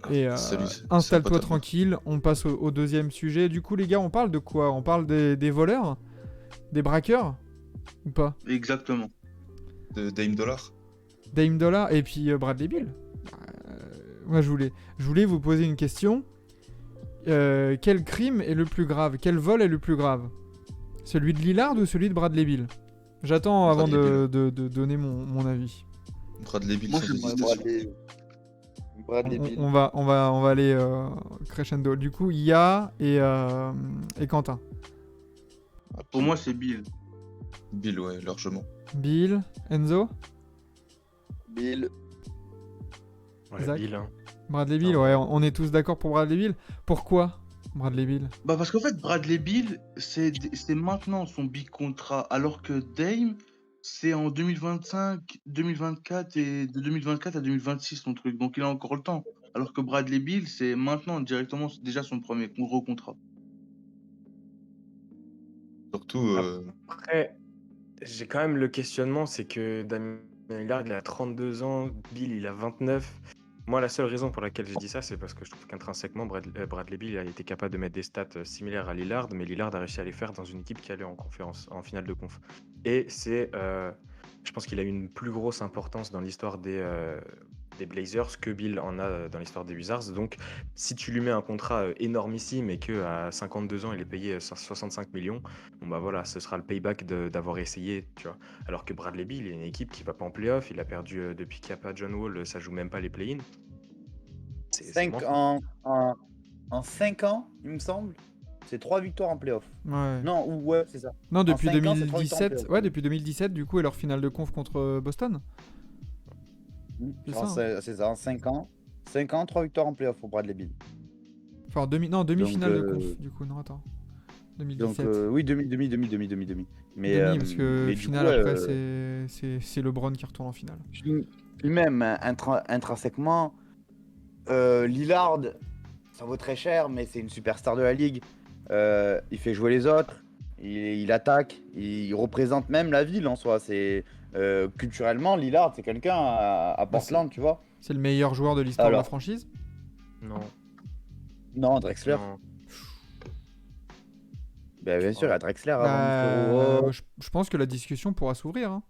Et Salut, c'est un pote installe-toi à moi. tranquille, on passe au deuxième sujet. Du coup, les gars, on parle de quoi? On parle des voleurs? Des braqueurs? Ou pas? Exactement. De Dame Dollar. Dame Dollar et puis Bradley Bill. Moi, je voulais vous poser une question. Quel crime est le plus grave? Quel vol est le plus grave? Celui de Lillard ou celui de Bradley Bill? J'attends avant Bradley Bill. de donner mon avis. Bradley Bill Moi, sans je- Ouais, hésitation. Bradley Bill. On va aller crescendo. Du coup, Ya et Quentin. Ah, Pour moi, c'est Bill. Bill, ouais, largement. Bill, Enzo, Bill. Ouais, Zach. Bill, hein. Bradley Bill. Non. Ouais, on est tous d'accord pour Bradley Bill. Pourquoi Bradley Bill? Bah parce qu'en fait, Bradley Bill, c'est maintenant son big contrat, alors que Dame, c'est en 2025, 2024 et de 2024 à 2026 son truc, donc il a encore le temps. Alors que Bradley Bill, c'est maintenant directement déjà son premier gros contrat. Surtout, Après, j'ai quand même le questionnement, c'est que Damien Lillard, il a 32 ans, Bill, il a 29. Moi, la seule raison pour laquelle je dis ça, c'est parce que je trouve qu'intrinsèquement, Bradley Bill a été capable de mettre des stats similaires à Lillard, mais Lillard a réussi à les faire dans une équipe qui allait en conférence, en finale de conf. Et je pense qu'il a eu une plus grosse importance dans l'histoire des Blazers que Bill en a dans l'histoire des Wizards. Donc, si tu lui mets un contrat énormissime et qu'à 52 ans, il est payé 65 millions, bon bah voilà, ce sera le payback d'avoir essayé, tu vois. Alors que Bradley Beal, il a une équipe qui va pas en playoff, il a perdu depuis qu'il n'y a pas John Wall, ça joue même pas les play-in. C'est 5 mental. en 5 ans, il me semble. C'est 3 victoires en playoff. Ouais. Non, ouais, c'est ça. Non, depuis 5 ans, c'est 3 victoires en 2017. playoff. Ouais, depuis 2017, du coup, et leur finale de conf contre Boston. C'est Genre, ça, hein. c'est ça, en 5 ans. 5 ans, 3 victoires en playoff pour Bradley Bill. Enfin, demi-finale de Donc, conf, du coup, non, attends. Donc, 2017. oui, demi. Mais, Demi, parce que mais du finale, coup, après, c'est LeBron qui retourne en finale. Lui-même, intrinsèquement, Lillard, ça vaut très cher, mais c'est une superstar de la ligue. Il fait jouer les autres, il attaque, il représente même la ville en soi. Culturellement, Lillard, c'est quelqu'un à Portland, tu vois. C'est le meilleur joueur de l'histoire de la Alors. franchise. Non. Non, Drexler. Non. Bah, bien sûr, il y a Drexler avant, Bah, frérot. je pense que la discussion pourra s'ouvrir. Hein.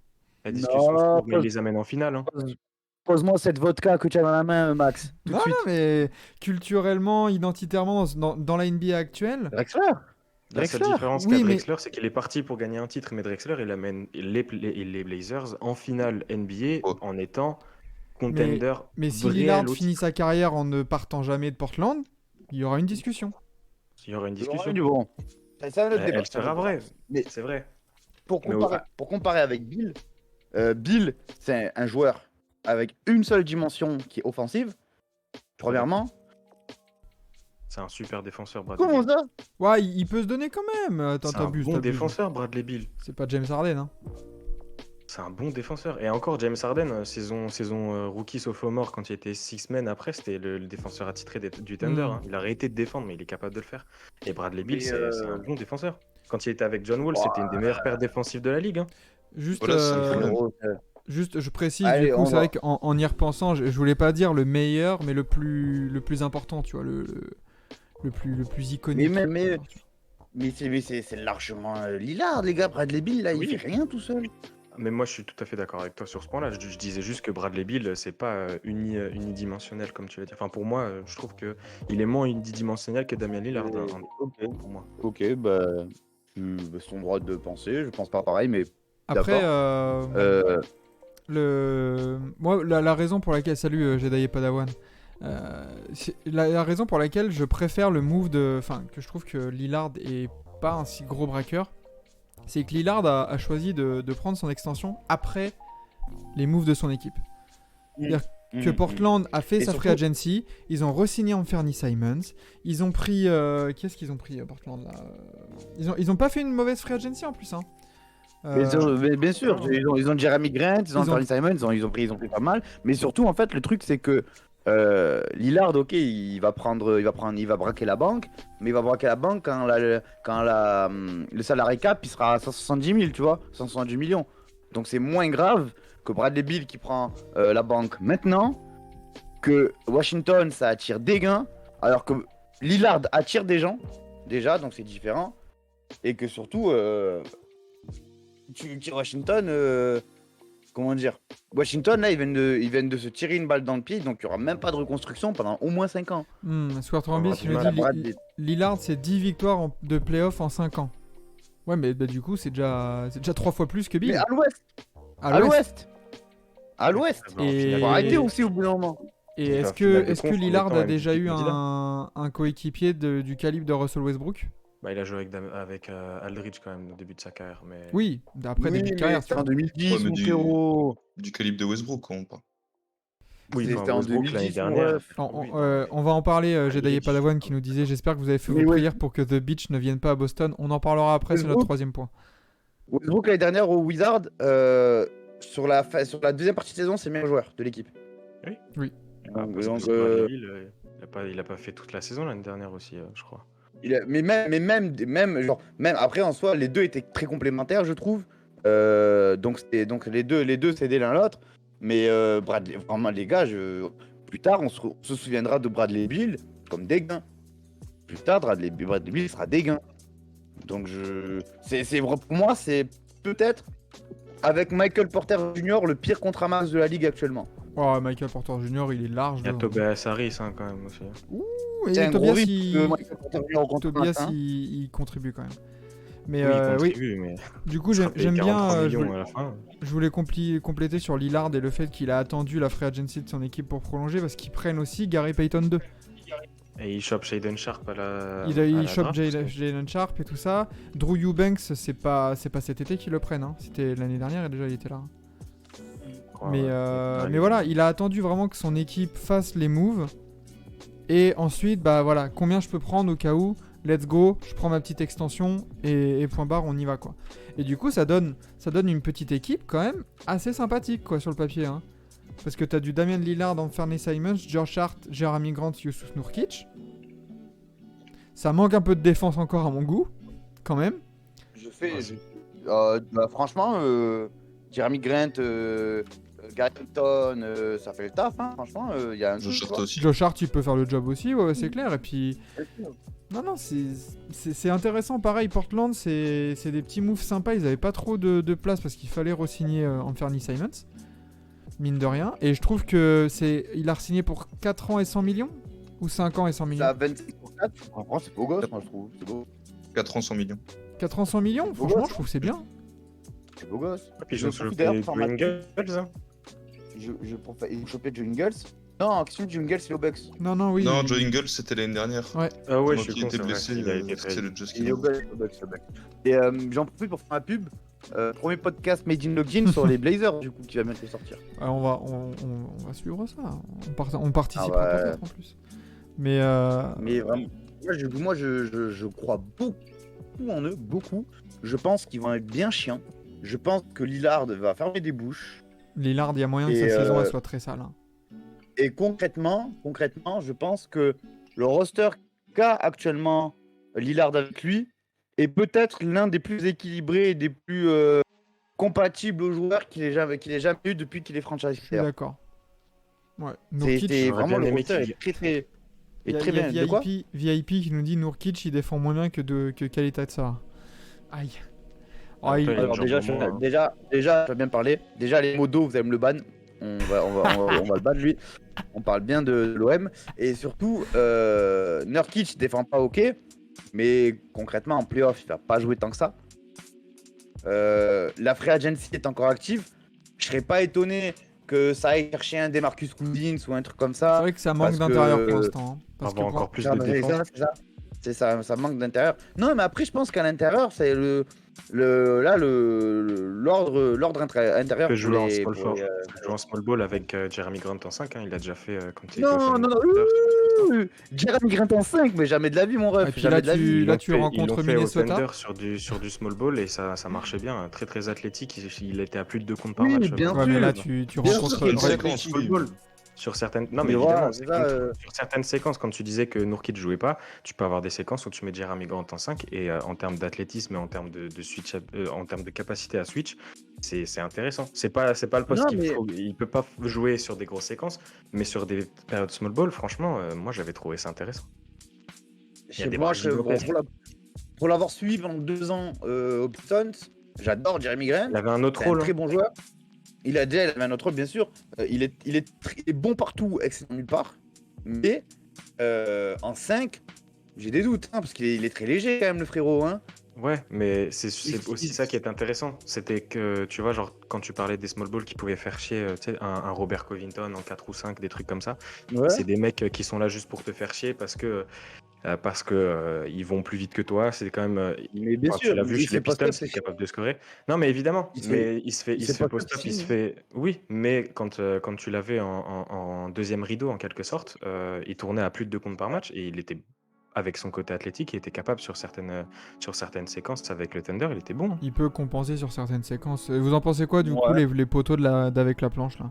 La discussion, je trouve, mais il pose- les amène en finale. Hein. Pose-moi cette vodka que tu as dans la main, Max. Tout de Non, suite. non, mais culturellement, identitairement, dans la NBA actuelle, Drexler. La seule Drexler. différence Oui, qu'a mais- Drexler, c'est qu'il est parti pour gagner un titre, mais Drexler, il amène les Blazers en finale NBA Oh. en étant contender mais si réel Lillard au finit titre. sa carrière en ne partant jamais de Portland, il y aura une discussion. Il y aura une Il y aura discussion. du bon. C'est un autre débat. Elle sera vraie, Mais c'est vrai. pour Mais comparer avec Bill, Bill, c'est un joueur avec une seule dimension qui est offensive. Premièrement. C'est un super défenseur, Bradley Comment Beal. ça? Ouais, il peut se donner quand même. Attends, C'est un t'abuses, bon t'abuses. défenseur, Bradley Beal. C'est pas James Harden, hein. C'est un bon défenseur. Et encore, James Harden, saison rookie sophomore, quand il était six-man après, c'était le défenseur attitré du Thunder. Mm. Hein. Il a arrêté de défendre, mais il est capable de le faire. Et Bradley Beal, Mais, c'est un bon défenseur. Quand il était avec John Wall, c'était une des meilleures paires défensives de la ligue. Hein. Juste, Voilà, c'est le problème. juste, je précise, Allez, du coup, on c'est va- vrai qu'en y repensant, je voulais pas dire le meilleur, mais le plus important, tu vois, le plus iconique. Mais c'est largement Lillard, les gars. Bradley Bill, là, Oui. il fait rien tout seul. Mais moi, je suis tout à fait d'accord avec toi sur ce point-là. Je disais juste que Bradley Beal, c'est pas unidimensionnel, comme tu vas dire. Enfin, pour moi, je trouve que il est moins unidimensionnel que Damian Lillard. Hein, Ok. pour moi. Ok, c'est ton droit de penser. Je pense pas pareil, mais Après, d'accord. moi, la raison pour laquelle, salut Jedi et Padawan, la raison pour laquelle je préfère le move que je trouve que Lillard est pas un si gros braqueur, c'est que Lillard a choisi de prendre son extension après les moves de son équipe. C'est-à-dire que Portland a fait Et sa surtout- free agency, ils ont re-signé Anthony Simons, ils ont pris... Qu'est-ce qu'ils ont pris Portland là ils ont pas fait une mauvaise free agency en plus. Hein. Mais bien sûr, ils ont Jeremy Grant, ils ont Ils ont- Anthony Simons, ils ont pris pas mal. Mais surtout, en fait, le truc, c'est que Lillard, ok, il va braquer la banque, mais il va braquer la banque quand le salarié cap, il sera à 170 000, tu vois, 170 millions. Donc c'est moins grave que Bradley Beal qui prend la banque maintenant que Washington, ça attire des gains, alors que Lillard attire des gens, déjà, donc c'est différent. Et que surtout, Washington, comment dire, Washington, là, ils viennent de se tirer une balle dans le pied, donc il n'y aura même pas de reconstruction pendant au moins 5 ans. Square On va Bis, du il nous mal à dit Bradley. Lillard, c'est 10 victoires de playoff en 5 ans. Ouais, mais bah, du coup, c'est déjà 3 fois plus que Bill. Mais à l'ouest, À à l'ouest. l'ouest, à l'ouest. Ah bah, en Et- finale, Faut Et- arrêter aussi au bout d'un moment. Et C'est est-ce un final que, de est-ce que conf en Lillard étant a MVP déjà eu candidat. un coéquipier du calibre de Russell Westbrook? Bah, il a joué avec Aldridge quand même au début de sa carrière. Mais... Oui, après Oui, début de mais carrière. tu c'était en vois. 2010, Ouais, mais mon frérot. Du calibre de Westbrook, quoi, on parle. Oui, enfin, C'était en Westbrook, l'année 2010, mon dernière. ref. On va en parler, Jedi Aldridge. Padawan qui nous disait j'espère que vous avez fait Mais vos ouais. prières pour que The Beach ne vienne pas à Boston. On en parlera après, c'est notre Westbrook. troisième point. Westbrook l'année dernière au Wizard, sur la deuxième partie de saison, c'est le meilleur joueur de l'équipe. Oui. Ah, Donc, parce que donc, Bradley Beal, il a pas fait toute la saison l'année dernière aussi, je crois. mais même après en soi, les deux étaient très complémentaires, je trouve. Donc les deux s'aidaient l'un l'autre. Mais Bradley, vraiment les gars, plus tard on se souviendra de Bradley Beal comme des gains. Plus tard, Bradley Beal sera des gains. Donc pour moi, c'est peut-être avec Michael Porter Jr. le pire contrat max de la ligue actuellement. Oh, Michael Porter Jr., il est large. Il y a devant. Tobias Harris quand même aussi. Ouh, et C'est un gros Tobias, risque il... que Michael Porter Jr. au contrat Tobias, max, hein. il contribue quand même. Mais Oui, il oui, contribue, mais du coup, il sera j'aime payé bien. 43 Je millions voulais, à la fin. je voulais compléter sur Lillard et le fait qu'il a attendu la free agency de son équipe pour prolonger parce qu'ils prennent aussi Gary Payton 2. Et il chope Shaden Sharp à la. Il à la chope draft aussi. Jalen Sharp et tout ça. Drew Eubanks, c'est pas cet été qu'ils le prennent. Hein. C'était l'année dernière et déjà il était là. Ouais, Mais, ouais. euh, Ouais, mais voilà, il a attendu vraiment que son équipe fasse les moves. Et ensuite, bah voilà, combien je peux prendre au cas où. Let's go, je prends ma petite extension et point barre, on y va quoi. Et du coup, ça donne une petite équipe quand même assez sympathique quoi sur le papier. Hein. Parce que t'as du Damian Lillard, Anthony Simons, Josh Hart, Jeremy Grant, Yusuf Nurkic. Ça manque un peu de défense encore à mon goût, quand même. Franchement, Jeremy Grant, Gary Payton, ça fait le taf, hein, franchement, il y a un Josh truc, Hart quoi. aussi. Josh Hart, il peut faire le job aussi, ouais, c'est clair. Et puis, non, c'est intéressant. Pareil, Portland, c'est des petits moves sympas. Ils avaient pas trop de place parce qu'il fallait re-signer Anthony Simons, mine de rien. Et je trouve que il a re-signé pour 4 ans et 100 millions ou 5 ans et 100 millions. Ça a 26 pour 4, franchement, c'est beau gosse, moi, je trouve. C'est beau, 4 ans, 100 millions. 4 ans 100 millions, beau franchement, gosse, je trouve que c'est bien. c'est beau gosse. Et puis Je ils ont profite chopé d'ailleurs pour Green Girls, hein. Ils ont chopé Joe Ingles. Non, question de Joe Ingles, c'est aux Bucks. Non, oui. Non, Joe Ingles, c'était l'année dernière. Ouais. Ah ouais, Pendant je suis qu'il con, était c'est vrai. blessé, Il a été c'est trade. le Just Il est aux Bucks, aux Bucks. Et j'en profite pour faire ma pub. Premier podcast Made in Login sur les Blazers, du coup, qui va bientôt sortir. On va suivre ça. On participera Ah ouais. peut-être en plus. Mais Mais vraiment, moi, je crois beaucoup en eux, beaucoup. Je pense qu'ils vont être bien chiants. Je pense que Lillard va fermer des bouches. Lillard, il y a moyen que Et, sa saison elle soit très sale. Hein. Et concrètement, je pense que le roster qu'a actuellement Lillard avec lui est peut-être l'un des plus équilibrés et des plus compatibles aux joueurs qu'il ait jamais eu depuis qu'il est franchise Je suis player. d'accord. Ouais. C'est Nurkic, J'aurais vraiment bien le aimé roster qu'il- est très très il y a, très il y a bien. De quoi VIP qui nous dit Nurkic il défend moins bien que Kalita Tsar. Aïe. Oh, il- Après, Alors genre déjà, vraiment, hein. déjà, je vais bien parler. Déjà les modos, vous allez me le ban. On va le ban lui. On parle bien de l'OM et surtout Nurkic défend pas ok, mais concrètement en playoff il va pas jouer tant que ça. La free agency est encore active. Je serais pas étonné que ça aille chercher un Demarcus Cousins ou un truc comme C'est ça. vrai que ça manque parce d'intérieur que- pour l'instant. Hein. Parce Avoir que encore plus de C'est défense. C'est ça, ça manque d'intérieur. Non, mais après, je pense qu'à l'intérieur, c'est l'ordre intérieur. peut jouer pour en les- small pour forward. les, Il joue en small ball avec Jeremy Grant en 5, hein. Il a déjà fait quand il était Non, au Phoenix non, non, Thunder. Jeremy Grant en 5, mais jamais de la vie, mon ref. Et puis jamais là, de la vie. Ils l'ont tu fait- ils rencontres l'ont fait au Minnesota. Thunder sur du small ball et ça marchait bien. Très très athlétique. Il était à plus de 2 comptes par Oui, match. bien Ouais, mais là, sûr. tu Bien rencontres. sûr, Il y a une Ouais, séquence, small oui. ball. Sur certaines... Non, mais Mais évidemment, voilà, c'est ça, sur certaines séquences, quand tu disais que Nourkic jouait pas, tu peux avoir des séquences où tu mets Jeremy Grant en 5 et en termes d'athlétisme et en termes de switch, en termes de capacité à switch, c'est intéressant. C'est pas le poste Non, qu'il mais faut. Il peut pas jouer sur des grosses séquences, mais sur des périodes small ball, franchement, moi j'avais trouvé ça intéressant. Il y a des moi, brèches gigantesques. pour l'avoir suivi pendant 2 ans aux Pistons, j'adore Jeremy Grant. Il avait un autre C'est un rôle. très bon joueur. Il avait un autre rôle, bien sûr. Il est très bon partout, excellent nulle part. Mais en 5, j'ai des doutes, parce qu'il est très léger quand même, le frérot. Hein. Ouais, mais c'est aussi ça qui est intéressant. C'était que, tu vois, genre, quand tu parlais des small balls qui pouvaient faire chier, tu sais, un Robert Covington en 4 ou 5, des trucs comme ça. Ouais. C'est des mecs qui sont là juste pour te faire chier parce que ils vont plus vite que toi. C'est quand même. Mais bien Enfin, sûr, tu l'as vu il chez les fait post-up, Pistons, c'est capable de scorer. Non, mais évidemment. Il se Mais il se fait post-up post-up, il aussi, se hein. fait. Oui, mais quand tu l'avais en deuxième rideau, en quelque sorte, il tournait à plus de 2 comptes par match et il était. Avec son côté athlétique, il était capable sur certaines séquences avec le Thunder, il était bon. Il peut compenser sur certaines séquences. Et vous en pensez quoi du Ouais. coup les poteaux d'avec la planche là?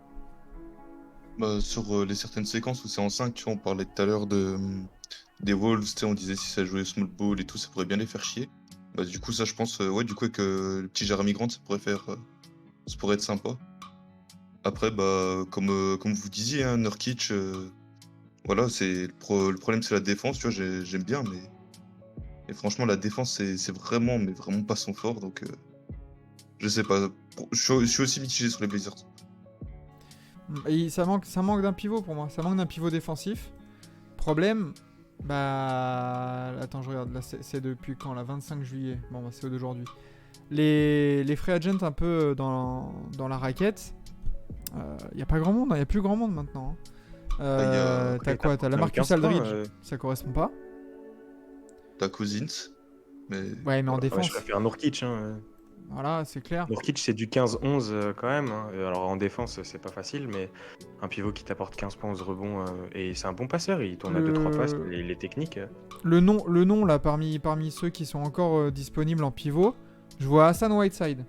Bah, sur les certaines séquences où c'est en 5, tu vois, on parlait tout à l'heure des Wolves, tu sais, on disait si ça jouait small ball et tout, ça pourrait bien les faire chier. Bah, du coup, ça, je pense, ouais, du coup, avec le petit Jeremy Grant, ça pourrait être sympa. Après, bah, comme vous disiez, hein, Nurkic, voilà, le problème, c'est la défense, tu vois, j'aime bien, mais et franchement, la défense, c'est vraiment, mais vraiment pas son fort, donc je sais pas. Je suis aussi mitigé sur les Blazers. Et ça manque d'un pivot pour moi. Ça manque d'un pivot défensif. Problème, bah... Attends, je regarde. Là, c'est depuis quand là, 25 juillet. Bon, bah, c'est d'aujourd'hui. Les free agents un peu dans la raquette. Y a pas grand monde, y a plus grand monde maintenant. T'as quoi? T'as la Marcus Aldridge, ça correspond pas. T'as Cousins, mais Ouais, mais en Ouais, défense. je préfère Nurkic. Voilà, c'est clair. Nurkic, c'est du 15-11 quand même. Hein. Alors en défense, c'est pas facile, mais un pivot qui t'apporte 15 points, 11 rebonds, et c'est un bon passeur. Il tourne à 2-3 passes, il est technique. Le nom là, parmi ceux qui sont encore disponibles en pivot, je vois Hassan Whiteside.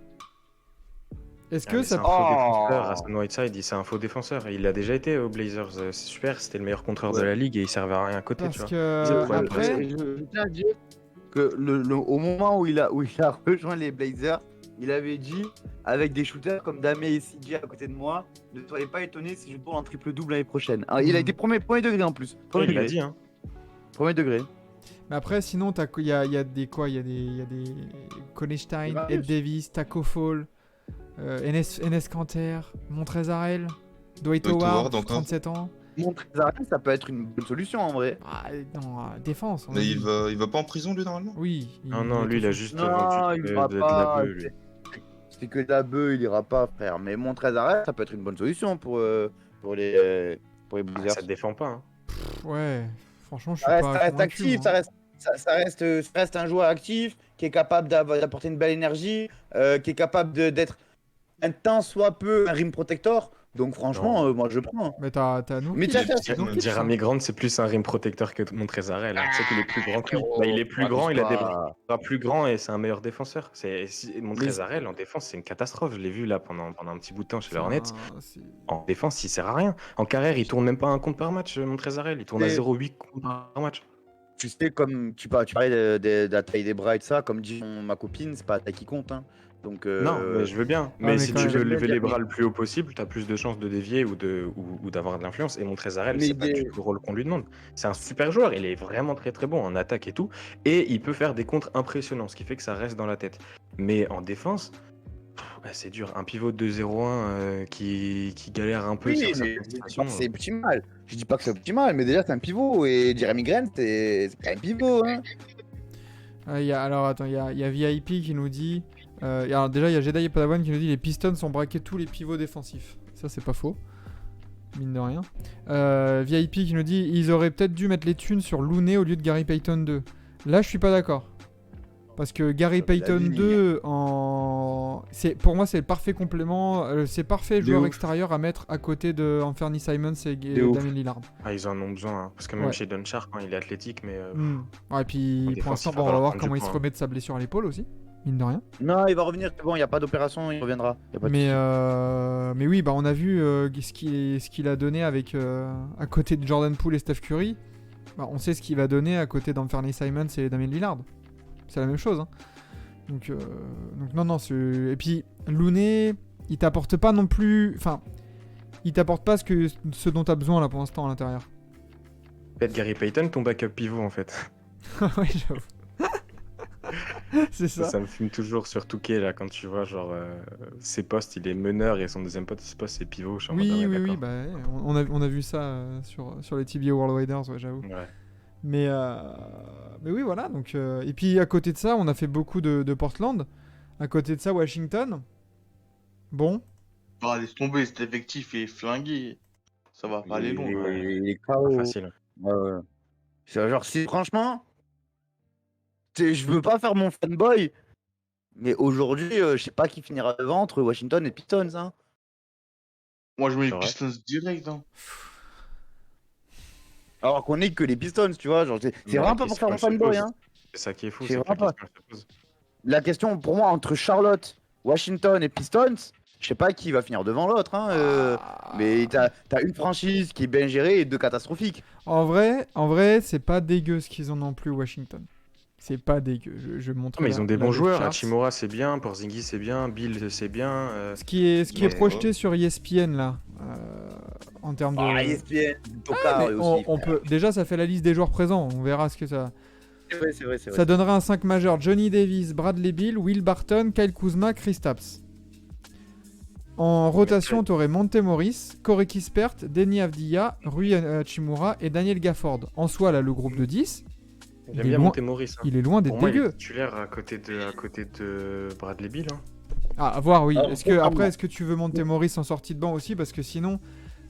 Est-ce que c'est ça... un faux défenseur, Hassan Whiteside, c'est un faux défenseur. Il a déjà été aux Blazers, c'est super, c'était le meilleur contreur de la ligue et il servait à rien à côté, Parce tu vois. que après... Je tiens à dire que au moment où il a rejoint les Blazers, il avait dit, avec des shooters comme Damé et CJ à côté de moi, ne soyez pas étonnés si je tourne en triple-double l'année prochaine. Alors, il a été premier degré en plus. Premier Il l'a degré. dit, hein. Premier degré. Mais après, sinon, il y a des quoi? Il y a des Konechstein, Marius. Ed Davis, Taco Fall, Enes Kanter, Montrezarel, Dwight Dwight Howard, Howard encore. 37 ans. Montrezarel, ça peut être une bonne solution en vrai. Ah, non, défense. on a mais dit. il va pas en prison, lui, normalement? Oui. Non, lui, il a juste Non, vendu il de ira la pas. bœuf, lui. C'est que de la bœuf, il ira pas, frère. Mais Montrezarel, ça peut être une bonne solution pour les Ah, Blazers. ça te défend pas, hein. Ouais, franchement, je suis Ça reste, pas ça reste convaincu, actif, moi. ça reste un joueur actif qui est capable d'apporter une belle énergie, qui est capable d'être un tant soit peu un rim protector. Donc franchement, moi je prends. Mais t'as nous. Mais tiens, Jeremy Grant, c'est plus un rim protecteur que Montrezarel. Hein. Tu sais qu'il est plus grand que lui. Bah, il est plus grand, il a des bras plus grands et c'est un meilleur défenseur. Montrezarel en défense, c'est une catastrophe. Je l'ai vu là pendant un petit bout de temps chez les Hornets. En défense, il sert à rien. En carrière, il tourne même pas un compte par match, Montrezarel. Il tourne à 0,8 comptes par match. Tu sais, comme tu parlais de la taille des bras et de ça, comme dit ma copine, c'est pas la taille qui compte. Hein. Donc, non, mais je veux bien. mais Mais si quand tu même, veux lever bien les dire, bras le plus haut possible, t'as plus de chances de dévier ou d'avoir de l'influence. Et Montrezarel, Mais c'est pas du tout le rôle qu'on lui demande. C'est un super joueur, il est vraiment très très bon en attaque et tout. Et il peut faire des contres impressionnants, ce qui fait que ça reste dans la tête. Mais en défense, c'est dur. Un pivot de 2-0-1 qui galère un peu oui, sur mais certaines je dis pas situations. que c'est optimal. Je dis pas que c'est optimal, mais déjà c'est un pivot et Jeremy Grant, c'est pas un pivot. Hein. Alors attends, il y a VIP qui nous dit. Alors déjà, il y a Jedi Padawan qui nous dit les Pistons ont braqué tous les pivots défensifs. Ça, c'est pas faux. Mine de rien. VIP qui nous dit ils auraient peut-être dû mettre les thunes sur Looney au lieu de Gary Payton 2. Là, je suis pas d'accord. Parce que Gary Payton 2, pour moi, c'est le parfait complément. C'est parfait joueur extérieur à mettre à côté de Anthony Simons et Damian Lillard. Ah, ils en ont besoin. Hein. Parce que même Ouais. chez Dunchark, il est athlétique, mais. Ouais, et puis En pour défense, l'instant, il bon, va on va falloir voir prendre comment du il se poids, remet de sa blessure à l'épaule aussi. mine de rien. Non, il va revenir, c'est bon, il n'y a pas d'opération, il reviendra. Y a pas de souci. Mais oui, bah on a vu ce qu'il a donné avec à côté de Jordan Poole et Steph Curry. Bah, on sait ce qu'il va donner à côté d'Anthony Simons et Damien Lillard. C'est la même chose. Hein. Donc non, et puis Looney, il t'apporte pas non plus. Enfin, il t'apporte pas ce dont t'as besoin là pour l'instant à l'intérieur. Peut-être Gary Payton, ton backup pivot en fait. Oui, j'avoue. C'est ça. Ça me fume toujours sur Touquet là quand tu vois genre ses postes, il est meneur et son deuxième poste c'est pivot. Je suis en mode, Oui, ouais, oui, oui, d'accord. bah, on a vu ça sur les TBA World Widers, ouais, j'avoue. Ouais. Mais oui, voilà. Donc, et puis à côté de ça, on a fait beaucoup de Portland. À côté de ça, Washington. Bon. Ah, laisse tomber, cet effectif est flingué. Ça va pas aller loin. Il est Pas KO. facile. Ouais, ouais. C'est genre, si franchement, je veux pas faire mon fanboy, mais aujourd'hui, je sais pas qui finira devant entre Washington et Pistons. Hein. Moi, je mets C'est les vrai. Pistons direct. Hein. Alors qu'on est que les Pistons, tu vois. Genre, c'est Mais vraiment la pas pour faire question, mon elle se fanboy. pose. Hein. C'est ça qui est fou, C'est c'est que la vraiment pas. question elle se pose. La question pour moi entre Charlotte, Washington et Pistons, je sais pas qui va finir devant l'autre. Hein, mais t'as une franchise qui est bien gérée et deux catastrophiques. En vrai, c'est pas dégueu ce qu'ils ont non plus, Washington. C'est pas dégueu. Je montre. Non, mais ils ont des bons depth joueurs. chart. Hachimura c'est bien, Porzingis c'est bien, Bill c'est bien. Ce qui est Mais- projeté sur ESPN là, en termes de. Ah, ESPN, Tocard Mais aussi. on peut. Déjà, ça fait la liste des joueurs présents. On verra ce que ça. C'est vrai. Ça donnerait un 5 majeur. Johnny Davis, Bradley Beal, Will Barton, Kyle Kuzma, Kristaps. En rotation, t'aurais Monte Morris, Corey Kispert, Denny Avdia, Rui Hachimura et Daniel Gafford. En soi, là, le groupe de 10, J'aime il est bien loin- monter Maurice. Hein. il est loin d'être Pour moi, il dégueu. est titulaire à côté de Bradley Beal. Hein. Ah, à voir, oui. Alors, Après, est-ce que tu veux Monte Morris en sortie de banc aussi? Parce que sinon,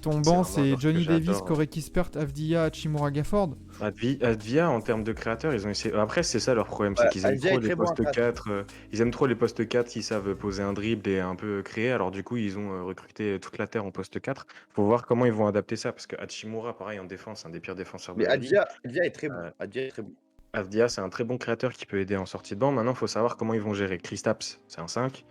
ton C'est banc, un c'est joueur que Johnny Davis, j'adore. Corey Kispert, Avdia, Hachimura, Gafford. Advia, en termes de créateurs, ils ont essayé. Après, c'est ça leur problème, c'est Ouais, qu'ils aiment Advia trop est les très bon en postes créateur. 4. Ils aiment trop les postes 4 qui savent poser un dribble et un peu créer. Alors, du coup, ils ont recruté toute la terre en poste 4. Faut voir comment ils vont adapter ça. Parce que Hachimura, pareil, en défense, un des pires défenseurs de Mais la ligue. Advia est très bon. Euh, Advia est très bon. Avdia, c'est un très bon créateur qui peut aider en sortie de banc. Maintenant, il faut savoir comment ils vont gérer. Kristaps, c'est un 5.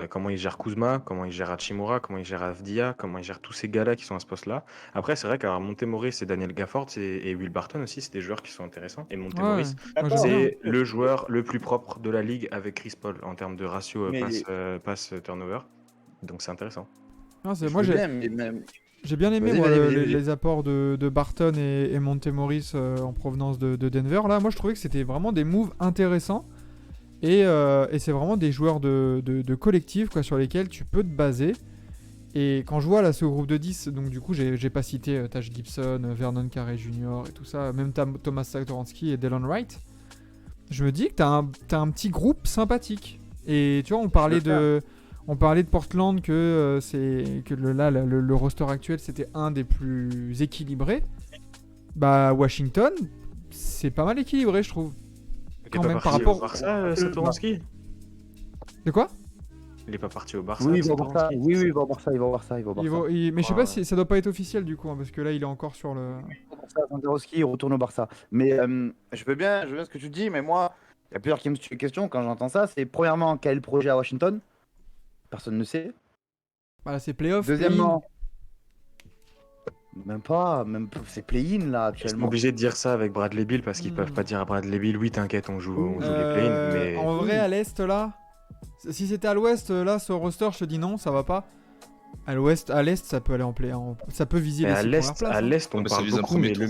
Comment ils gèrent Kuzma, comment ils gèrent Hachimura, comment ils gèrent Avdia, comment ils gèrent tous ces gars-là qui sont à ce poste-là. Après, c'est vrai qu'avoir Montemoris et Daniel Gafford et Will Barton aussi, c'est des joueurs qui sont intéressants. Et Ouais, Montemoris, moi, j'aime bien. c'est le joueur le plus propre de la ligue avec Chris Paul en termes de ratio Mais passe-turnover. Donc c'est intéressant. Non, je moi, veux bien, mais même- j'ai bien aimé Vas-y, moi, vas-y, vas-y. les apports de Barton et Monte Morris en provenance de Denver. Là, moi, je trouvais que c'était vraiment des moves intéressants. Et c'est vraiment des joueurs de collectif quoi, sur lesquels tu peux te baser. Et quand je vois là ce groupe de 10, donc du coup, j'ai pas cité Taj Gibson, Vernon Carey Jr. et tout ça, même Thomas Satoransky et Delon Wright, je me dis que t'as un petit groupe sympathique. Et tu vois, on parlait de Portland que le roster actuel c'était un des plus équilibrés. Bah Washington, c'est pas mal équilibré, je trouve. Il Quand est pas même, parti par rapport- au Barça, Satoransky De quoi? Il est pas parti au Barça. Oui, il va voir ça. Satoransky Oui, il va voir ça. Il va voir ça. Il va voir ça. Mais je sais Ouais, pas ouais. si ça doit pas être officiel du coup, hein, parce que là il est encore sur le. Sandorowski, il retourne au Barça. Mais je veux bien ce que tu dis, mais moi, il y a plusieurs questions quand j'entends ça. C'est premièrement, quel projet à Washington? Personne ne sait. Bah, c'est playoff. Deuxièmement, c'est play-in là Ils sont actuellement. obligés de dire ça avec Bradley Beal parce qu'ils Hmm. peuvent pas dire à Bradley Beal oui t'inquiète on joue les play-in. play-in mais En vrai, à l'est là, si c'était à l'ouest là, ce roster, je te dis non, ça va pas. À l'ouest, à l'est, ça peut aller en play, ça peut viser mais les à 6 premières l'est places. à hein. l'est on Bah, ça parle vise un beaucoup premier mais tour.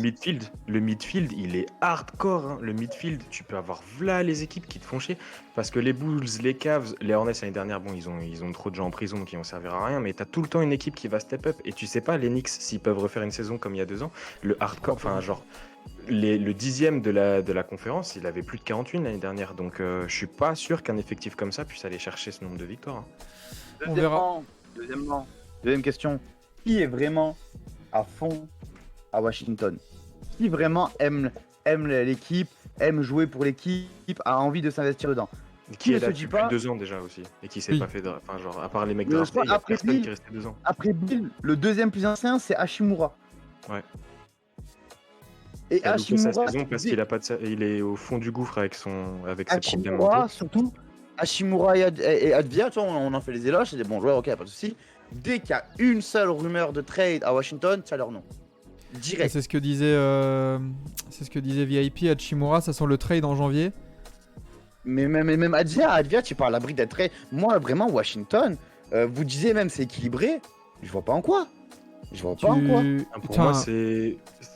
le midfield il est hardcore hein. Le midfield tu peux avoir v'là les équipes qui te font chier parce que les Bulls les Cavs les Hornets l'année dernière bon ils ont trop de gens en prison donc ils vont servir à rien mais t'as tout le temps une équipe qui va step up et tu sais pas les Knicks s'ils peuvent refaire une saison comme il y a 2 ans le hardcore enfin genre le 10e de la conférence, il avait plus de 48 l'année dernière. Donc je suis pas sûr qu'un effectif comme ça puisse aller chercher ce nombre de victoires. Hein. On verra. Deuxième question. Qui est vraiment à fond à Washington? Qui vraiment aime l'équipe, aime jouer pour l'équipe, a envie de s'investir dedans? Qui ne est se là dit depuis pas- plus de 2 ans déjà aussi et qui s'est Oui. pas fait enfin genre à part les mecs Le draftés, il y a après personne Bill- qui est resté 2 ans. Après Bill, le deuxième plus ancien, c'est Hachimura. Ouais. Et Il a loupé sa Hachimura, saison parce qu'il a pas de il est au fond du gouffre avec ses problèmes Hachimura, mentaux. surtout, Hachimura et Advia, tu vois, on en fait les éloges, c'est des bons joueurs, ok, pas de soucis. Dès qu'il y a une seule rumeur de trade à Washington, c'est leur nom. Et Direct. c'est ce que disait VIP Hachimura, ça sent le trade en janvier. Mais même Advia, tu parles à l'abri d'être trade. Moi, vraiment, Washington, vous disiez même c'est équilibré. Je vois pas en quoi. Je vois pas en quoi. Pour Enfin,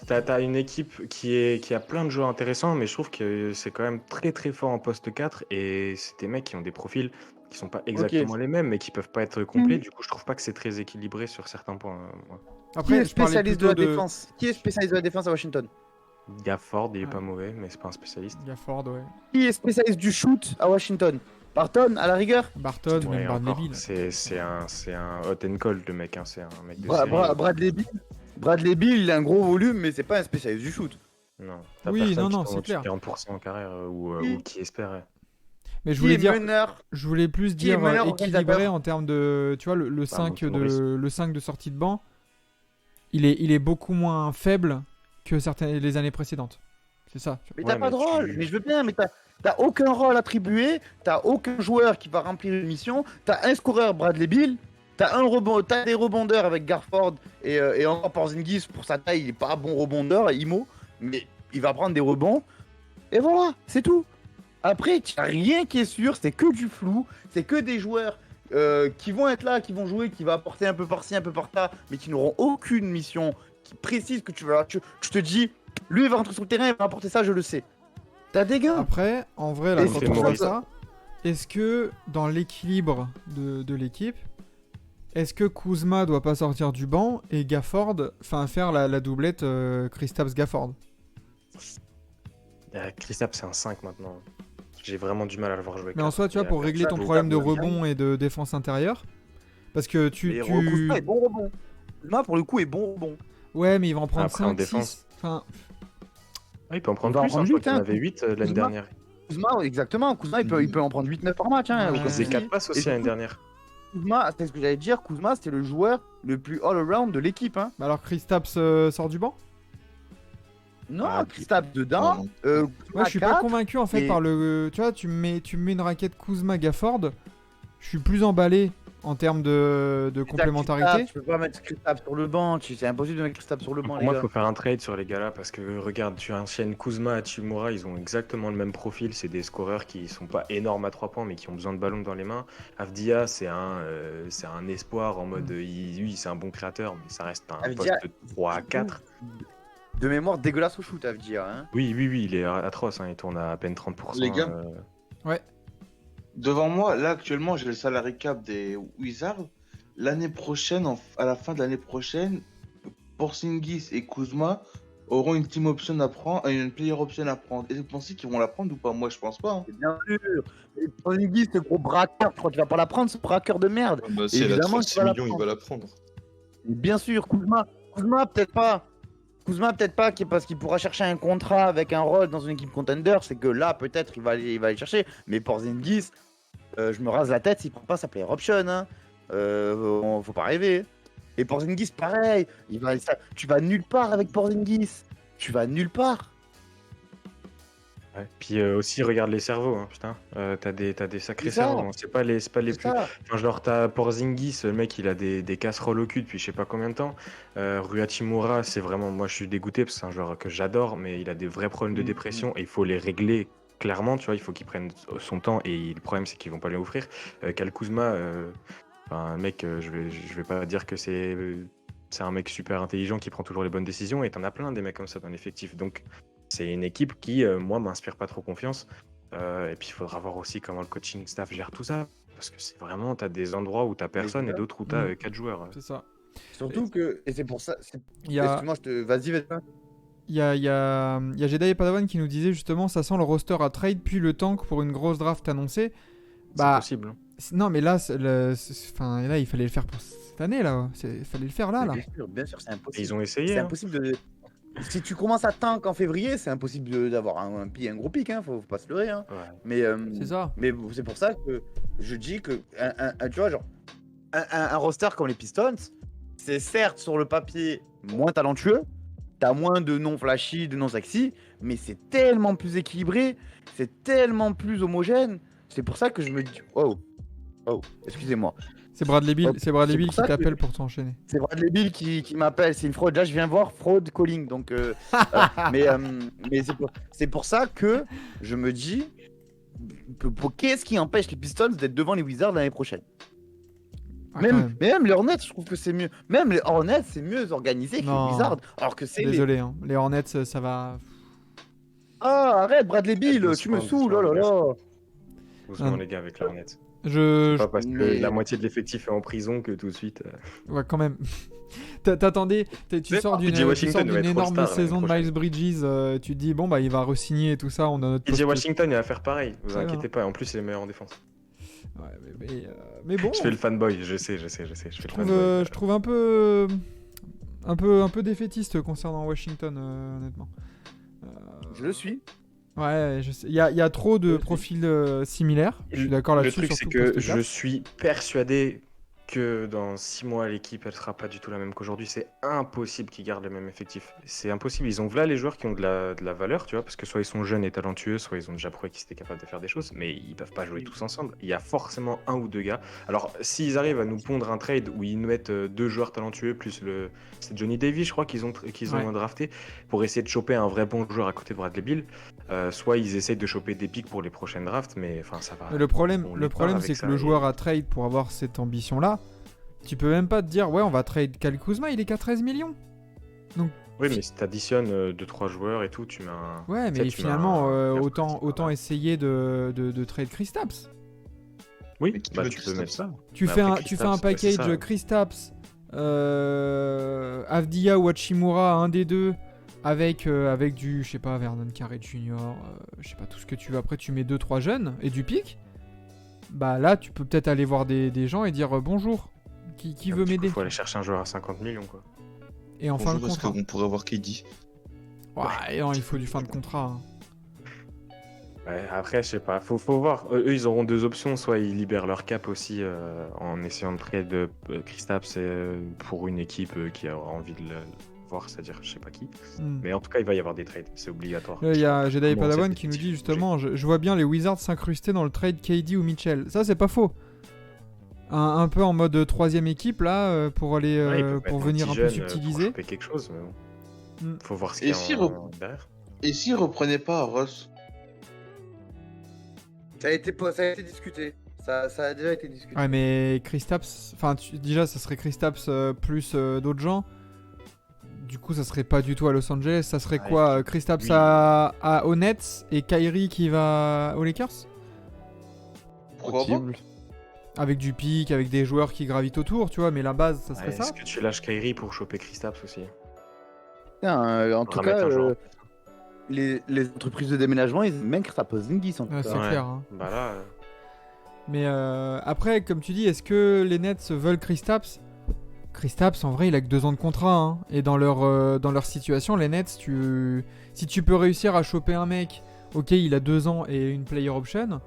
moi, t'as une équipe qui a plein de joueurs intéressants, mais je trouve que c'est quand même très très fort en poste 4 et c'est des mecs qui ont des profils qui sont pas exactement les mêmes, mais qui peuvent pas être complets. Du coup, je trouve pas que c'est très équilibré sur certains points. Moi. Qui Après, est je parlais spécialiste de plutôt la défense Qui est spécialiste de la défense à Washington? Gafford, il est Ouais. pas mauvais, mais c'est pas un spécialiste. Gafford, ouais. Qui est spécialiste du shoot à Washington? Barton, à la rigueur? Barton, Ouais, même Bradley encore, Beal. c'est un hot and cold, le mec. Hein. C'est un mec de Bra- série. Bra- Bradley Beal. Bradley Beal, il a un gros volume, mais c'est pas un spécialiste du shoot. Non, t'as Oui, personne non, qui non, tourne c'est au-dessus de clair. 40% en carrière ou qui espérait. Mais je Qui voulais est dire, meneur? je voulais plus Qui est dire meneur équilibré organisateur en termes de, tu vois, le 5 Monty Morris. le 5 de sortie de banc, il est beaucoup moins faible que les années précédentes. C'est ça. tu vois. Mais Ouais, t'as pas de mais rôle. Mais je veux bien, mais t'as aucun rôle attribué. T'as aucun joueur qui va remplir une mission. T'as un scoreur, Bradley Beal. T'as des rebondeurs avec Garford et encore Porzingis. Pour sa taille, il est pas un bon rebondeur, Imo. Mais il va prendre des rebonds. Et voilà, c'est tout. Après, t'as rien qui est sûr. C'est que du flou. C'est que des joueurs qui vont être là, qui vont jouer, qui vont apporter un peu par-ci, un peu par-là, mais qui n'auront aucune mission qui précise que tu vas. Tu te dis, lui, il va rentrer sur le terrain, il va apporter ça, je le sais. T'as des gars. Après, en vrai, là, Et quand c'est on voit Maurice. ça, est-ce que dans l'équilibre de l'équipe, est-ce que Kuzma doit pas sortir du banc et Gafford, enfin faire la doublette Kristaps-Gafford? Kristaps, c'est un 5 maintenant. J'ai vraiment du mal à le voir jouer. Mais en soi, tu vois, pour régler ton ça, problème de ça, rebond et de défense intérieure, parce que Mais Kuzma est bon rebond. Kuzma, pour le coup, est bon rebond. Ouais, mais il va en prendre Après, en 5, défense. 6. Enfin, Ah, il peut en Il prendre va en plus, prendre je crois huit, qu'il en hein. avait 8 l'année Kuzma. dernière. Kuzma, exactement. Kuzma, il peut en prendre 8-9 par match. Hein, Ouais. aucun Il faisait souci. 4 passes Et aussi l'année surtout, dernière. Kuzma, c'est ce que j'allais dire. Kuzma, c'était le joueur le plus all-around de l'équipe. Hein. bah alors Kristaps sort du banc? Non, Ah, Kristaps dedans. non. Kuzma Ouais, je suis pas 4, convaincu en fait et- par le. Tu vois, tu me mets une raquette Kuzma-Gafford, je suis plus emballé en termes de complémentarité. Kristaps, tu peux pas mettre Kristaps sur le banc. C'est impossible de mettre Kristaps sur le banc, Pour les moi, il gars. faut faire un trade sur les gars là parce que regarde, tu enchaînes Kuzma et Hachimura, ils ont exactement le même profil. C'est des scoreurs qui sont pas énormes à 3 points mais qui ont besoin de ballon dans les mains. Avdia, c'est un espoir en mode lui, c'est un bon créateur, mais ça reste un Avdia, poste 3 à 4. De mémoire, dégueulasse au shoot, Avdia. Hein. Oui, il est atroce, hein, il tourne à peine 30%. Les gars. Devant moi, là actuellement, j'ai le salary cap des Wizards. L'année prochaine, à la fin de l'année prochaine, Porzingis et Kuzma auront une team option à prendre, une player option à prendre. Et vous pensez qu'ils vont la prendre ou pas? Moi, je pense pas. Hein. C'est bien sûr. Et Porzingis, ce gros braqueur, je crois qu'il va pas la prendre, ce braqueur de merde. Bah, si elle a Évidemment 36 qu'il va la millions, il prendre. va la prendre. Et bien sûr, Kuzma peut-être pas. Kuzma peut-être pas parce qu'il pourra chercher un contrat avec un rôle dans une équipe contender, c'est que là peut-être il va aller chercher. Mais Porzingis, je me rase la tête s'il prend pas sa player option. Hein. Faut pas rêver. Et Porzingis pareil, tu vas nulle part avec Porzingis. Tu vas nulle part. Ouais. Puis aussi, regarde les cerveaux, hein, putain. T'as des sacrés C'est ça. cerveaux. Hein. C'est pas les C'est plus. ça. Enfin, genre, t'as Porzingis, le mec, il a des casseroles au cul depuis je sais pas combien de temps. Rui Hachimura, c'est vraiment. Moi, je suis dégoûté parce que c'est un joueur que j'adore, mais il a des vrais problèmes de dépression et il faut les régler clairement, tu vois. Il faut qu'il prenne son temps et le problème, c'est qu'ils vont pas lui offrir. Kyle Kuzma, un mec, je vais pas dire que c'est un mec super intelligent qui prend toujours les bonnes décisions et t'en as plein des mecs comme ça dans l'effectif. Donc, c'est une équipe qui, moi, m'inspire pas trop confiance. Et puis, il faudra voir aussi comment le coaching staff gère tout ça. Parce que c'est vraiment, t'as des endroits où t'as personne et d'autres où t'as 4 joueurs. C'est ça. Surtout que, et c'est pour ça. Il y a, Excuse-moi, vas-y, vas-y. il y a Jedi Padawan qui nous disait justement ça sent le roster à trade puis le tank pour une grosse draft annoncée. Bah, C'est possible. Hein. non, mais là, là, il fallait le faire pour cette année là. Il fallait le faire là. Bien sûr, c'est Et impossible. ils ont essayé. C'est Hein. impossible de. Si tu commences à tank en février, c'est impossible d'avoir un gros pic, hein, faut pas se leurrer. Hein. Ouais. Mais, C'est ça. mais c'est pour ça que je dis que, tu vois, genre, un roster comme les Pistons, c'est certes sur le papier moins talentueux, t'as moins de noms flashy, de noms sexy, mais c'est tellement plus équilibré, c'est tellement plus homogène. C'est pour ça que je me dis. Oh, excusez-moi. C'est Bradley Beal, Hop, c'est Bradley c'est Beal pour qui ça que- t'appelle pour t'enchaîner. C'est Bradley Bill qui m'appelle, c'est une fraude. Là, je viens voir fraude calling. Donc, mais c'est pour ça que je me dis qu'est-ce qui empêche les Pistons d'être devant les Wizards l'année prochaine? Ah, quand même. Mais même les Hornets, je trouve que c'est mieux. Même les Hornets, c'est mieux organisé que Non. les Wizards. Alors que c'est les. Désolé, hein. Les Hornets, ça va. Ah, arrête, Bradley Bill, tu Doucement, me saoules, doucement, oh là là. Doucement, Ah. les gars, avec l'Hornet. Je. Pas parce que mais- la moitié de l'effectif est en prison que tout de suite. Ouais, quand même. T'attendais, tu C'est sors pas, d'une PJ Washington va être énorme All-Star saison de l'année Miles Bridges. Tu te dis, bon, bah, il va re-signer et tout ça. On a notre PJ poste- Washington, il va faire pareil, vous Ouais, inquiétez pas. En plus, il est meilleur en défense. Ouais, mais bon. Je fais le fanboy, je sais. Je fais le Je trouve un peu défaitiste concernant Washington, honnêtement. Je le suis. Ouais, je sais. Il y a trop de profils similaires. Je suis d'accord Le là-dessus. truc, c'est surtout que poste je 4. suis persuadé que dans 6 mois, l'équipe, elle sera pas du tout la même qu'aujourd'hui. C'est impossible qu'ils gardent le même effectif. C'est impossible. Ils ont là les joueurs qui ont de la valeur, tu vois, parce que soit ils sont jeunes et talentueux, soit ils ont déjà prouvé qu'ils étaient capables de faire des choses, mais ils peuvent pas jouer tous ensemble. Il y a forcément un ou deux gars. Alors, s'ils arrivent à nous pondre un trade où ils nous mettent 2 joueurs talentueux plus c'est Johnny Davis, je crois qu'ils ont Ouais. drafté pour essayer de choper un vrai bon joueur à côté de Bradley Beal. Soit ils essayent de choper des pics pour les prochaines drafts, mais enfin ça va. Mais le problème, on le les problème part c'est avec que ça le et- joueur à trade pour avoir cette ambition-là, tu peux même pas te dire, ouais, on va trade Kyle Kuzma, il est qu'à 13 millions. Oui, mais si t'additionnes 2-3 joueurs et tout, tu mets un. Ouais, tu sais, mais tu mets finalement, un- autant essayer de trade Kristaps. Oui, Mais qui bah veut tu peux Kristaps mettre ça. Tu Mais fais après, un Kristaps, package c'est ça. Kristaps, Avdia ou Hachimura, un des deux, avec du, je sais pas, Vernon Carey Jr., je sais pas, tout ce que tu veux. Après, tu mets 2-3 jeunes et du pic. Bah là, tu peux peut-être aller voir des gens et dire bonjour, qui veut m'aider. Il faut aller chercher un joueur à 50 millions, quoi. Et en fin de Bonjour, est-ce contrat. qu'on pourrait avoir KD? Ouais, non, il faut du fin de contrat. Hein. Ouais, après, je sais pas, faut voir. Eux, ils auront 2 options. Soit ils libèrent leur cap aussi en essayant de trade Kristaps pour une équipe qui aura envie de le voir, c'est-à-dire je sais pas qui. Hmm. Mais en tout cas, il va y avoir des trades, c'est obligatoire. Il y a Jedi Comment Padawan cet qui nous dit effectif justement, je vois bien les Wizards s'incruster dans le trade KD ou Mitchell. Ça, c'est pas faux. Un peu en mode troisième équipe là, pour aller, Ouais, ils peuvent pour mettre venir petit un peu jeune, pour subtiliser. choper quelque chose, mais bon. Mm. Faut voir ce Et qu'il y a si derrière. Et s'il reprenait pas Ross? Ça a été discuté. Ça a déjà été discuté. Ouais, mais Kristaps, enfin déjà, ça serait Kristaps plus d'autres gens. Du coup, ça serait pas du tout à Los Angeles. Ça serait Ouais, quoi, Kristaps lui- aux Nets et Kyrie qui va aux Lakers, Pourquoi pas? Possible. avec du pic, avec des joueurs qui gravitent autour, tu vois. Mais la base, ça serait Ouais, ça. est-ce que tu lâches Kyrie pour choper Kristaps aussi? Tiens, en tout Remettre cas, un joueur. les entreprises de déménagement, ils aiment bien Porzingis en tout Ouais, cas. c'est Ouais. clair. Hein. Bah là, Mais après, comme tu dis, est-ce que les Nets veulent Kristaps? Kristaps, en vrai, il a que 2 ans de contrat. Hein. Et dans leur situation, les Nets, si tu peux réussir à choper un mec, ok, il a 2 ans et une player option.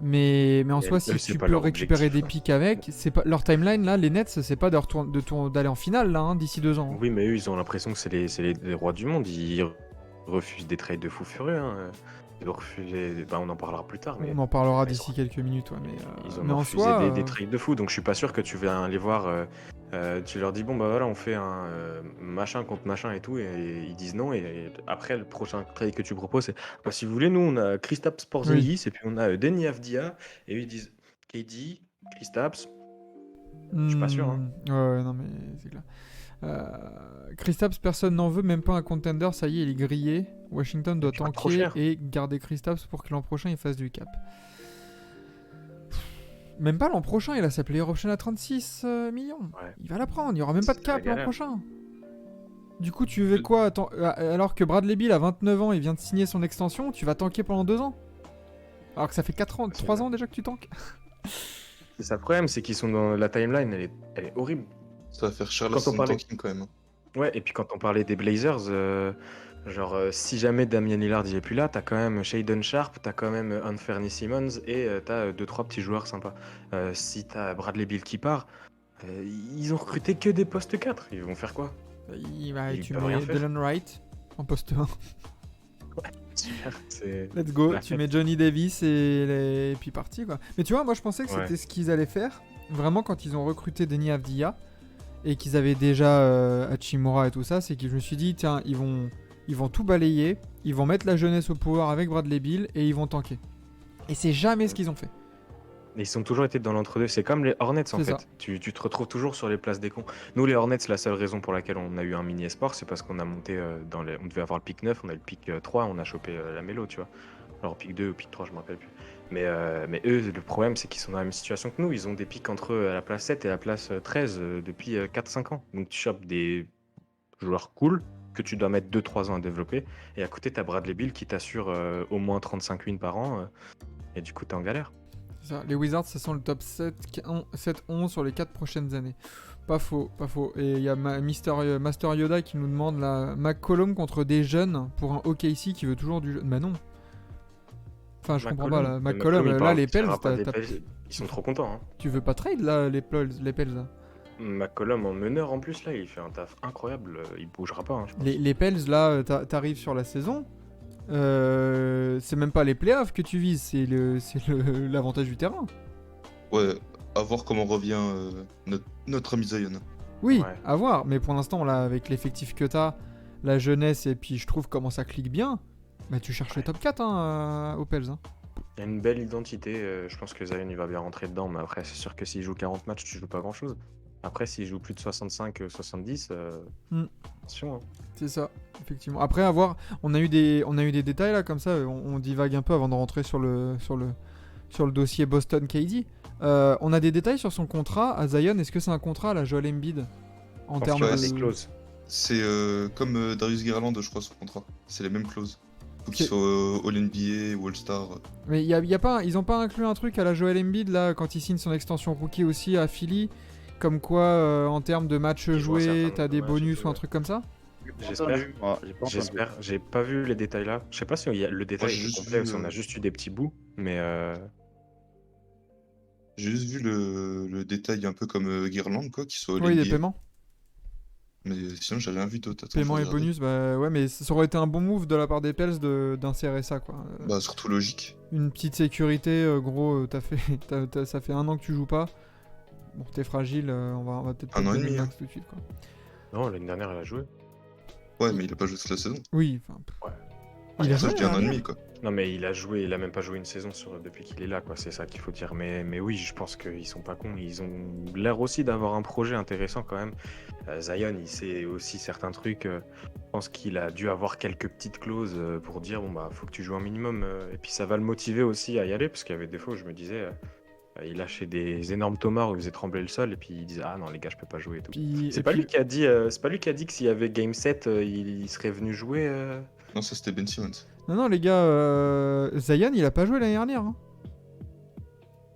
Mais en Et soi, eux, si c'est tu pas peux leur récupérer objectif, des hein. pics avec, c'est pas leur timeline là. Les Nets, c'est pas d'aller en finale là, hein, d'ici 2 ans. oui, mais eux, ils ont l'impression que c'est les rois du monde. Ils refusent des trades de fous furieux. Hein. Ils ont refusé. Bah, on en parlera plus tard. Mais On en parlera ils d'ici ont- quelques minutes, ouais, ils mais ont en refusé soi, des trades de fous. Donc, je suis pas sûr que tu vas les voir. Tu leur dis, bon, bah voilà, on fait un machin contre machin et tout. Et ils disent non. Et après, le prochain trade que tu proposes, c'est bah, si vous voulez, nous, on a Kristaps Porzingis et puis on a Deni Avdia. Et eux, ils disent KD, Kristaps. Je suis pas sûr, hein. Ouais, non, mais c'est clair. Kristaps, personne n'en veut, même pas un contender, ça y est, il est grillé. Washington doit Tu coûtes trop tanker cher. et garder Kristaps pour que l'an prochain il fasse du cap. Même pas l'an prochain, il a sa player option à 36 millions. Ouais. Il va la prendre, il y aura même pas de C'est la cap l'an galère. prochain. Du coup, tu veux quoi? Alors que Bradley Beal a 29 ans, il vient de signer son extension, tu vas tanker pendant 2 ans? Alors que ça fait 4 ans, C'est 3 vrai. ans déjà que tu tankes? C'est ça le problème, c'est qu'ils sont dans la timeline, elle est horrible. Ça va faire cher la Quand on saison parlait- tanking quand même. Ouais, et puis quand on parlait des Blazers, si jamais Damian Lillard il est plus là, t'as quand même Shaedon Sharp, t'as quand même Anthony Simmons et t'as 2-3 petits joueurs sympas. Si t'as Bradley Beal qui part, ils ont recruté que des postes 4, ils vont faire quoi? Tu Ils mets peuvent rien faire. Dylan Wright en poste 1. Super, c'est... Let's go, la tu fête. mets Johnny Davis et puis parti quoi. Mais tu vois, moi je pensais que Ouais. c'était ce qu'ils allaient faire, vraiment quand ils ont recruté Denis Avdija et qu'ils avaient déjà Hachimura et tout ça, c'est que je me suis dit, tiens, ils vont tout balayer, ils vont mettre la jeunesse au power avec Bradley Beal et ils vont tanker. Et c'est jamais ce qu'ils ont fait. Ils ont toujours été dans l'entre-deux. C'est comme les Hornets en C'est fait. ça. Tu te retrouves toujours sur les places des cons. Nous, les Hornets, la seule raison pour laquelle on a eu un mini esport, c'est parce qu'on a monté dans les. On devait avoir le pick 9, on a eu le pick 3, on a chopé la mélo, tu vois. Alors, pick 2 ou pick 3, je me rappelle plus. Mais eux, le problème, c'est qu'ils sont dans la même situation que nous. Ils ont des picks entre la place 7 et la place 13 depuis 4-5 ans. Donc, tu chopes des joueurs cool que tu dois mettre 2-3 ans à développer. Et à côté, tu as Bradley Beal qui t'assure au moins 35 wins par an. Et du coup, tu es en galère. C'est ça. Les Wizards, ça sent le top 7-11 sur les 4 prochaines années. Pas faux, pas faux. Et il y a Master Yoda qui nous demande la McCollum contre des jeunes pour un OKC qui veut toujours du jeune. Bah non. Enfin, je comprends pas là. Mais McCollum, il là, parle- les il tirera Pels, pas des Pels, ils sont trop contents. Hein. tu veux pas trade là, les Pels là. McCollum en meneur en plus, là, il fait un taf incroyable. Il bougera pas, hein, je pense. Les Pels là, t'arrives sur la saison. C'est même pas les playoffs que tu vises, c'est l'avantage du terrain. Ouais, à voir comment revient notre ami Zion. Oui, Ouais. à voir. Mais pour l'instant, là, avec l'effectif que t'as, la jeunesse et puis je trouve comment ça clique bien, bah tu cherches les top 4 hein, aux Pels. Hein. Il y a une belle identité. Je pense que Zion, il va bien rentrer dedans. Mais après, c'est sûr que s'il joue 40 matchs, tu joues pas grand-chose. Après, s'il joue plus de 65-70, attention. Hein. C'est ça, effectivement. Après avoir, on a eu des détails là comme ça, on divague un peu avant de rentrer sur le dossier Boston KD. On a des détails sur son contrat à Zion. Est-ce que c'est un contrat à la Joel Embiid en Je pense termes qu'il y aura de- des clauses. C'est comme Darius Garland, je crois, son contrat. C'est les mêmes clauses. Faut qu'il C'est- soit All-NBA ou All-Star. Mais y a pas, ils ont pas inclus un truc à la Joel Embiid là quand il signe son extension rookie aussi à Philly, comme quoi en termes de matchs Il joue un joués, certain t'as des nombre de matchs et bonus tout, ou un ouais. truc comme ça. J'espère. Moi, j'ai pas entendu. J'espère. J'ai pas vu les détails là. Je sais pas si le détail j'ai est juste complet ou vu, si on a juste eu des petits bouts. Mais J'ai juste vu le détail un peu comme Garland, quoi, qui soit Oui, des All-NBA. paiements. Mais sinon, j'ai rien vu d'autre. Attends, Paiements je et vais regarder. bonus, bah ouais, mais ça aurait été un bon move de la part des Pels d'insérer ça quoi. Bah, surtout logique. Une petite sécurité, gros, ça fait 1 an que tu joues pas. Bon, t'es fragile, on va peut-être pas Un te an et donner demi, le max tout de suite quoi. non, l'année dernière, elle a joué. Ouais, mais il a pas joué toute la saison. Oui, enfin. Ouais. Il C'est a pour ça joué que je dis un an et hein. demi, quoi. Non, mais il a joué, il a même pas joué une saison depuis qu'il est là, quoi. C'est ça qu'il faut dire. Mais oui, je pense qu'ils sont pas cons. Ils ont l'air aussi d'avoir un projet intéressant quand même. Zion, il sait aussi certains trucs. Je pense qu'il a dû avoir quelques petites clauses pour dire bon bah faut que tu joues un minimum. Et puis ça va le motiver aussi à y aller parce qu'il y avait des fois où je me disais. Il lâchait des énormes tomards où il faisait trembler le sol et puis il disait ah non les gars je peux pas jouer et tout. C'est pas lui qui a dit que s'il y avait Game 7 il serait venu jouer. Non, ça c'était Ben Simmons. Non, les gars, Zion il a pas joué l'année dernière. Hein.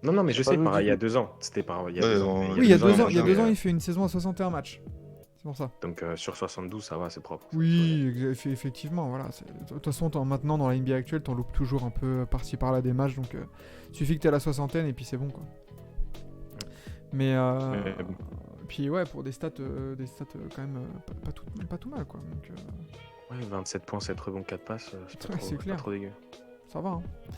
Non mais je pas sais vu par du il y a coup. 2 ans. C'était par il y a Ouais, 2 ans. en- Oui, il y a 2 ans, il il y a a 2 ans, joué, il fait une saison à 61 matchs. C'est pour ça. Donc sur 72 ça va c'est propre. Oui, effectivement, voilà. De toute façon, maintenant dans la NBA actuelle, t'en loupes toujours un peu par-ci par-là des matchs, donc suffit que t'aies la soixantaine et puis c'est bon quoi. Mais bon. puis ouais, pour des stats quand même pas tout mal quoi. Donc Ouais 27 points 7 rebonds 4 passes c'est Ouais, c'est pas clair. trop dégueu. ça va. Hein.